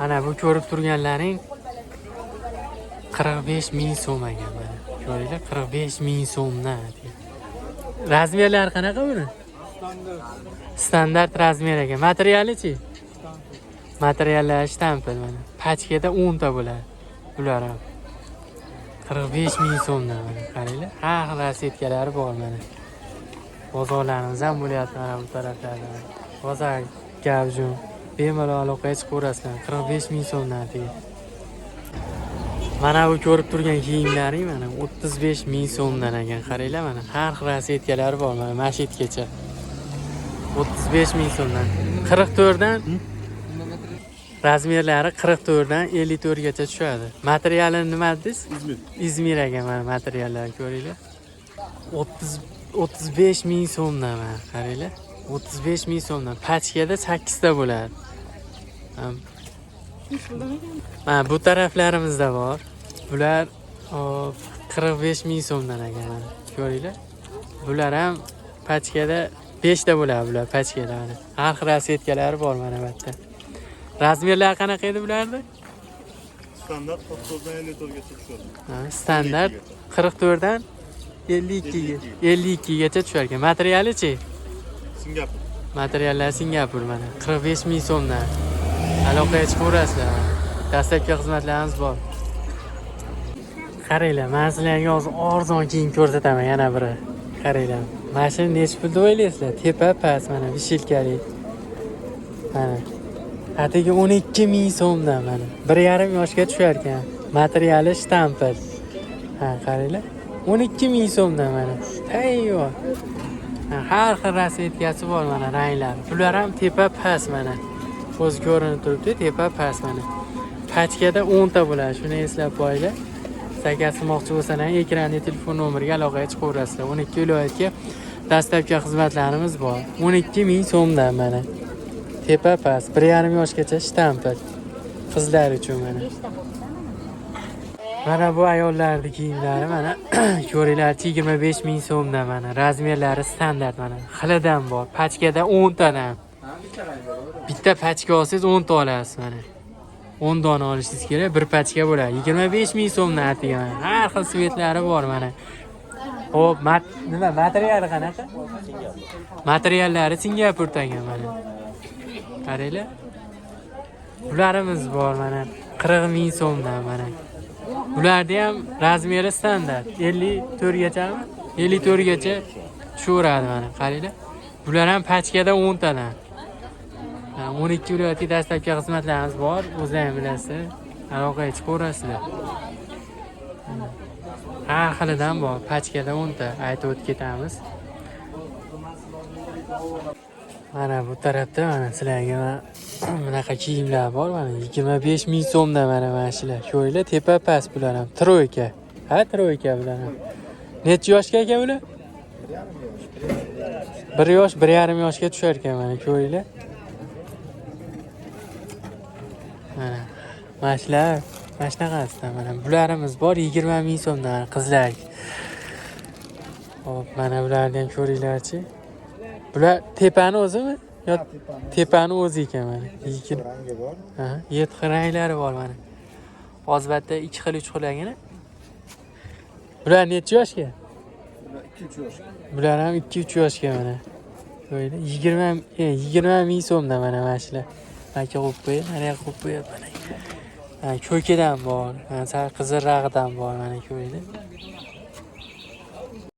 Ana bu ko'rib turganlaring 45 ming so'm ekan mana. Ko'ringlar, 45 ming so'mdan. Razmerlari qanaqa buni? Standart razmer ekan. Materiali-chi? Materiallari shtampil mana. Pachkada 10 ta bo'ladi. Bular ham 45 ming so'mdan mana. Qaranglar, har xil rasetkalari bor mana. Bozorlarimiz ham bo'lyapti mana bu taraflarda. Bozor gavjum. Bemalol aloqaga chiqaverasizlar. 45 ming so'mdan deydi. Mana bu ko'rib turgan kiyimlaring mana 35 ming so'mdan ekan. Qaranglar mana, har xil rasetkalari bor mana mashitgacha. 35 ming so'mdan. 44 dan razmerlari 44 dan 54 gacha tushadi. Materiali nima dedingiz? Izmir ekan mana materiallari ko'ringlar. 35 ming so'mdan mana qaranglar. 35 ming so'mdan. Pachkada 8 ta bo'ladi. Mana bu taraflarimizda bor. Bular 45 ming so'mdan ekan mana. Ko'ringlar. Bular ham pachkada 5 ta bo'ladi bular pachkada mana. Har xil rasetkalari bor mana bu yerda. Razmerlar qanaqa edi bularda? Standart 44 dan 54 gacha tushadi. Standart 44 dan 52 gacha tushar ekan. Materiali-chi? Singapur. Materiallar Singapur mana. 45 ming so'mdan. Aloqaga chiqaverasizlar. Dastlabki xizmatlarimiz bor. Qaranglar, men sizlarga hozir arzon kiyim ko'rsataman yana biri. Qaranglar. Mashina nechta pul deb o'ylaysizlar? Tepa past mana vishilkali. Mana. Atigi 12 ming so'mdan mana. 1,5 yoshga tushar ekan. Materiali shtampil. Ha, qaranglar. 12 ming so'mdan mana. Tayyor. Har xil rasetkasi bor mana ranglar. Bular ham tepa past mana. O'z ko'rinib turibdi, tepa past mana. Pachkada 10 ta bo'ladi. Shuni eslab qo'yinglar. Zakasmoqchi bo'lsangiz, ekranda telefon nomeriga aloqaga chiqaverasizlar. 12 viloyatga dastlabki xizmatlarimiz bor. 12 ming so'mdan mana. Tepa past, 1,5 yoshgacha shtampil. Qizlar uchun mana. Mana bu ayollarning kiyimlari mana. Ko'ringlar, 25 ming so'mdan mana. Razmerlari standart mana. Xilidan bor. Pachkada 10 tadan. Bitta pachka olsangiz 10 ta olasiz mana. 10 dona olishingiz kerak, bir pachka bo'ladi. 25 ming so'mdan atigan. Har xil svetlari bor mana. Xo'p, nima materiali qanaqa? Materiallari Singapurdan mana. Qaranglar. Bularimiz bor mana. 40 ming so'mdan mana. Bularda ham razmeri standart. 54 gachami? 54 gacha tushaveradi mana. Qaranglar. Bular ham pachkada 10 tadan. 12 viloyatga dastlabki xizmatlarimiz bor. O'zlaringiz bilasizlar. Aloqaga chiqaverasizlar. Har xilidan bor. Pachkada 10 ta aytib o'tib ketamiz. Mana bu tarafda mana sizlarga bunaqa kiyimlar bor mana. 25 ming so'mdan mana shular. Ko'ringlar, tepa past bular ham. Troyka. Ha, troyka bular ham. Necha yoshga ekan bular? 1 yosh, 1,5 yoshga tushar ekan mana. Ko'ringlar. Mana mashlar, mashnaqasidan mana bularimiz bor 20 ming so'mdan qizlar. Hop, mana bularni ham ko'ringlarchi. Bular tepani o'zimi? Yo, tepani o'zi ekan mana. Rangi bor. Ha, 7 xil ranglari bor mana. Hozirda 2 xil 3 xil ekan. Bular necha yoshga? Bular 2-3 yoshga. Bular ham 2-3 yoshga mana. Qo'yinglar, 20 ming so'mdan mana mashlar. Aka qo'yib, mana qo'yib mana. Ko'kidan bor, mana qizil rag'idan bor mana ko'ringlar.